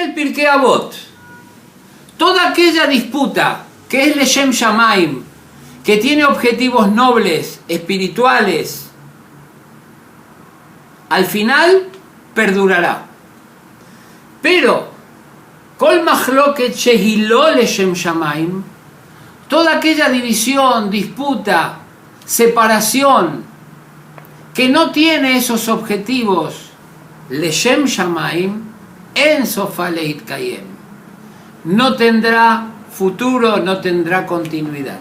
el Pirkei Avot, toda aquella disputa que es Leshem Shamaim, que tiene objetivos nobles, espirituales, al final perdurará. Pero, Kol Machloket Shehilo Leshem Shamaim, toda aquella división, disputa, separación, que no tiene esos objetivos, Leshem Shamaim, En Sofa Leitkayem, no tendrá futuro, no tendrá continuidad.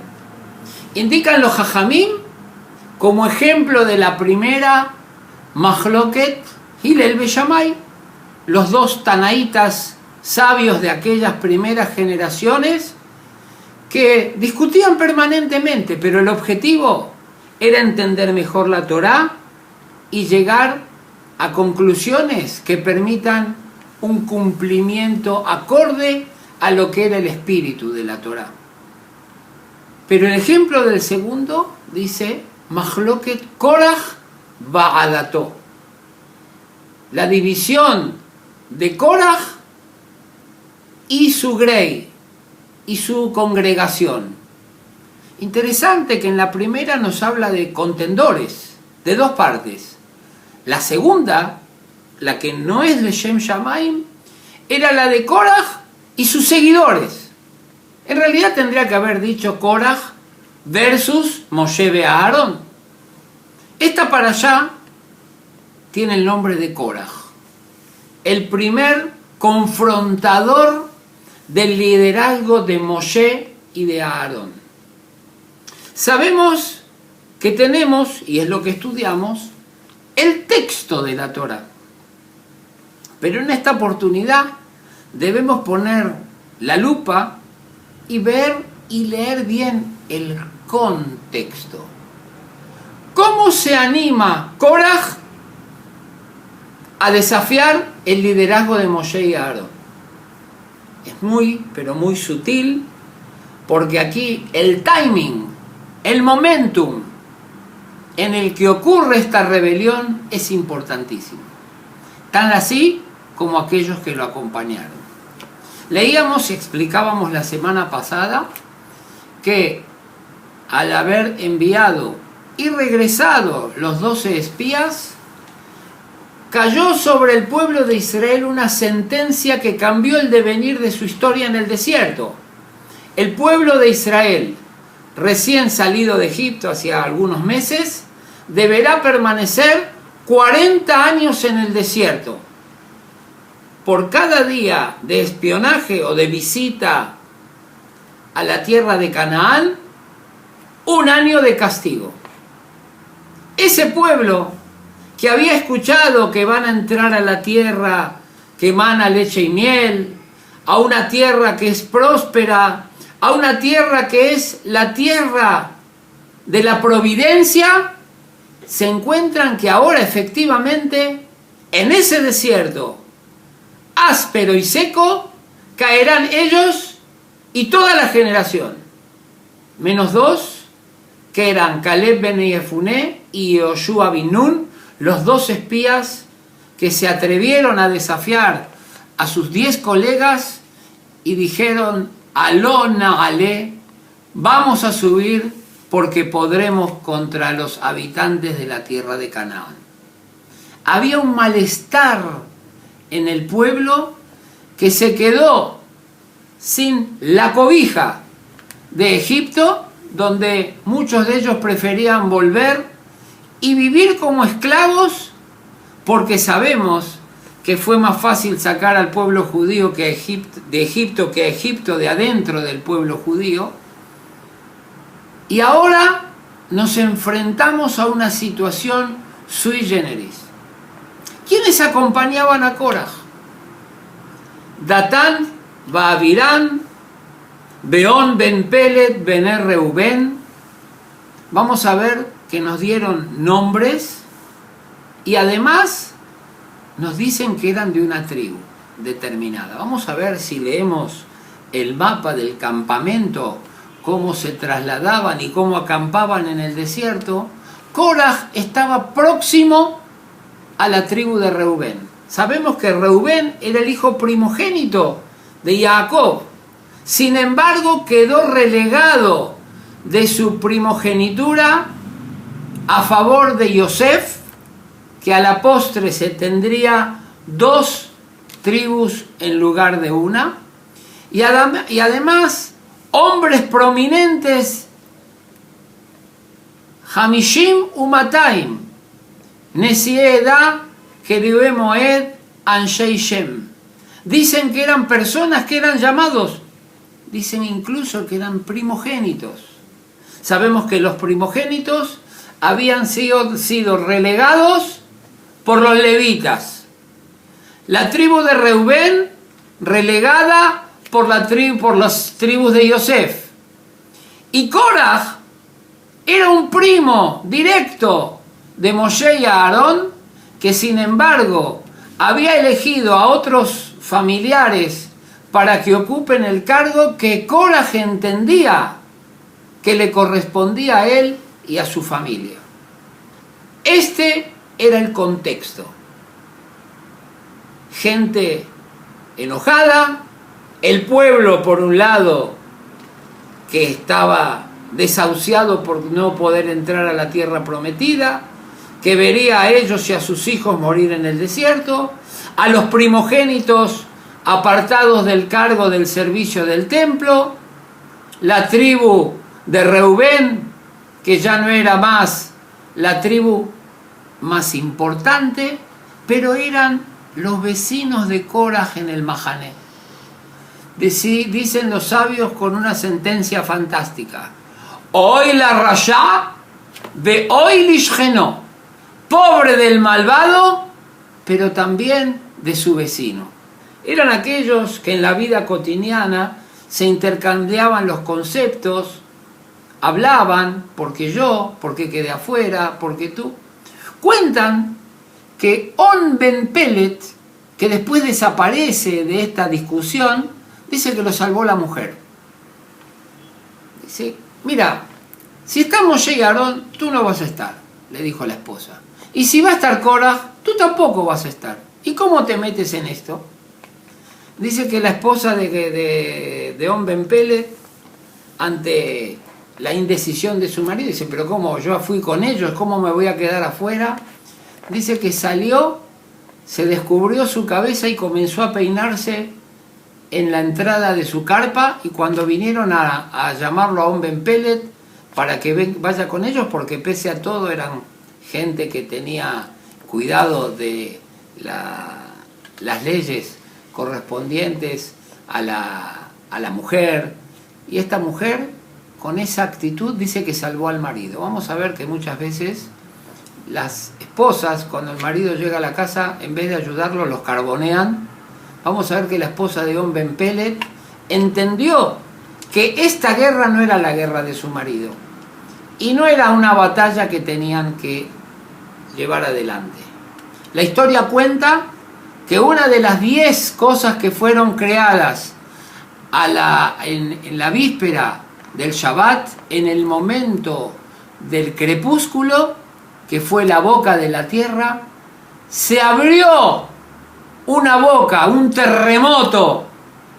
Indican los Jajamim como ejemplo de la primera Machloket Hillel Beshamay, los dos tanaítas sabios de aquellas primeras generaciones que discutían permanentemente, pero el objetivo era entender mejor la Torá y llegar a conclusiones que permitan un cumplimiento acorde a lo que era el espíritu de la Torá. Pero el ejemplo del segundo dice Machloket Korach Ba'adato, la división de Korach y su grey y su congregación. Interesante que en la primera nos habla de contendores, de dos partes. La segunda, la que no es de Shem Shamaim, era la de Korach y sus seguidores. En realidad tendría que haber dicho Korach versus Moshe be Aarón. Esta para allá tiene el nombre de Korach, el primer confrontador del liderazgo de Moshe y de Aarón. Sabemos que tenemos, y es lo que estudiamos, el texto de la Torá. Pero en esta oportunidad debemos poner la lupa y ver y leer bien el contexto. ¿Cómo se anima Korach a desafiar el liderazgo de Moshe y Aarón? Es muy, pero muy sutil, porque aquí el timing, el momentum en el que ocurre esta rebelión es importantísimo. Tan así como aquellos que lo acompañaron. Leíamos y explicábamos la semana pasada que al haber enviado y regresado los 12 espías, cayó sobre el pueblo de Israel una sentencia que cambió el devenir de su historia en el desierto. El pueblo de Israel, recién salido de Egipto hacía algunos meses, deberá permanecer 40 años en el desierto. Por cada día de espionaje o de visita a la tierra de Canaán, 1 año de castigo. Ese pueblo que había escuchado que van a entrar a la tierra que emana leche y miel, a una tierra que es próspera, a una tierra que es la tierra de la providencia, se encuentran que ahora efectivamente en ese desierto áspero y seco caerán ellos y toda la generación, menos 2 que eran Caleb ben Yefuné y Yoshua bin Nun, los 2 espías que se atrevieron a desafiar a sus 10 colegas y dijeron: Aló Nagalé, vamos a subir porque podremos contra los habitantes de la tierra de Canaán. Había un malestar en el pueblo que se quedó sin la cobija de Egipto, donde muchos de ellos preferían volver y vivir como esclavos, porque sabemos que fue más fácil sacar al pueblo judío de Egipto que a Egipto de adentro del pueblo judío. Y ahora nos enfrentamos a una situación sui generis. ¿Quiénes acompañaban a Korach? Datán, Baavirán, Beón ben Pelet, ben Reubén. Vamos a ver que nos dieron nombres y además nos dicen que eran de una tribu determinada. Vamos a ver si leemos el mapa del campamento, cómo se trasladaban y cómo acampaban en el desierto. Korach estaba próximo a la tribu de Reubén, Sabemos que Reubén era el hijo primogénito de Jacob. Sin embargo, quedó relegado de su primogenitura a favor de Yosef, que a la postre se tendría 2 tribus en lugar de una. Y además, hombres prominentes, Hamishim Umataim, Nesié Edá, Kerubé Moed, Anshei Shem. Dicen que eran personas que eran llamados, dicen incluso que eran primogénitos. Sabemos que los primogénitos habían sido relegados por los levitas. La tribu de Reubén relegada por las tribus de Yosef. Y Korah era un primo directo de Moshe y Aarón, que sin embargo había elegido a otros familiares para que ocupen el cargo que Korah entendía que le correspondía a él y a su familia. Este era el contexto. Gente enojada, el pueblo por un lado que estaba desahuciado por no poder entrar a la tierra prometida, que vería a ellos y a sus hijos morir en el desierto, a los primogénitos apartados del cargo del servicio del templo, la tribu de Reubén, que ya no era más la tribu más importante, pero eran los vecinos de Korah en el Mahané. Dicen los sabios con una sentencia fantástica: hoy la Rasha, de hoy lishgeno, pobre del malvado, pero también de su vecino. Eran aquellos que en la vida cotidiana se intercambiaban los conceptos, hablaban, porque yo, porque quedé afuera, porque tú. Cuentan que On Ben Pelet, que después desaparece de esta discusión, dice que lo salvó la mujer. Dice: mira, si está Moshe y Aarón, tú no vas a estar, le dijo la esposa. Y si va a estar Korah, tú tampoco vas a estar. ¿Y cómo te metes en esto? Dice que la esposa de On Ben Pelet, ante la indecisión de su marido, dice: pero ¿cómo? Yo fui con ellos, ¿cómo me voy a quedar afuera? Dice que salió, se descubrió su cabeza y comenzó a peinarse en la entrada de su carpa, y cuando vinieron a llamarlo a On Ben Pelet para que vaya con ellos, porque pese a todo eran gente que tenía cuidado de las leyes correspondientes a la mujer, y esta mujer con esa actitud dice que salvó al marido. Vamos a ver que muchas veces las esposas, cuando el marido llega a la casa, en vez de ayudarlo, los carbonean. Vamos a ver que la esposa de On Ben Pelet entendió que esta guerra no era la guerra de su marido y no era una batalla que tenían que llevar adelante. La historia cuenta que una de las 10 cosas que fueron creadas en la víspera del Shabbat, en el momento del crepúsculo, que fue la boca de la tierra, se abrió una boca, un terremoto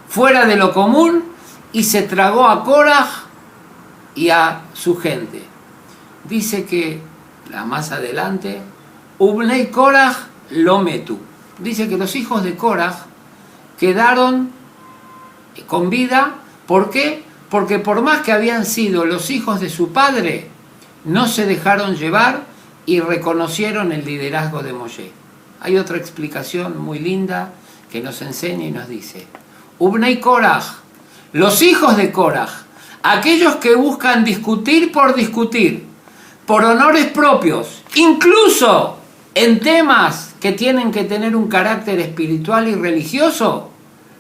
fuera de lo común, y se tragó a Korah y a su gente. Dice que, más adelante, Ubnei Korah lo metu. Dice que los hijos de Korah quedaron con vida. ¿Por qué? Porque por más que habían sido los hijos de su padre, no se dejaron llevar y reconocieron el liderazgo de Moshe. Hay otra explicación muy linda que nos enseña y nos dice: Ubnei Korah, los hijos de Korah, aquellos que buscan discutir, por honores propios, incluso en temas que tienen que tener un carácter espiritual y religioso,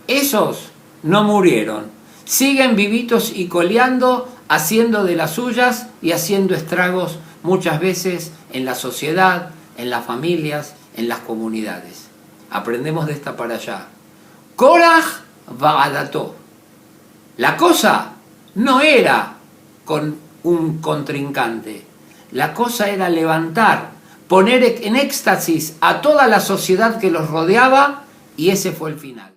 esos no murieron, siguen vivitos y coleando, haciendo de las suyas y haciendo estragos muchas veces en la sociedad, en las familias, en las comunidades. Aprendemos de esta para allá. Korah Va'adató. La cosa no era con un contrincante, la cosa era levantar poner en éxtasis a toda la sociedad que los rodeaba, y ese fue el final.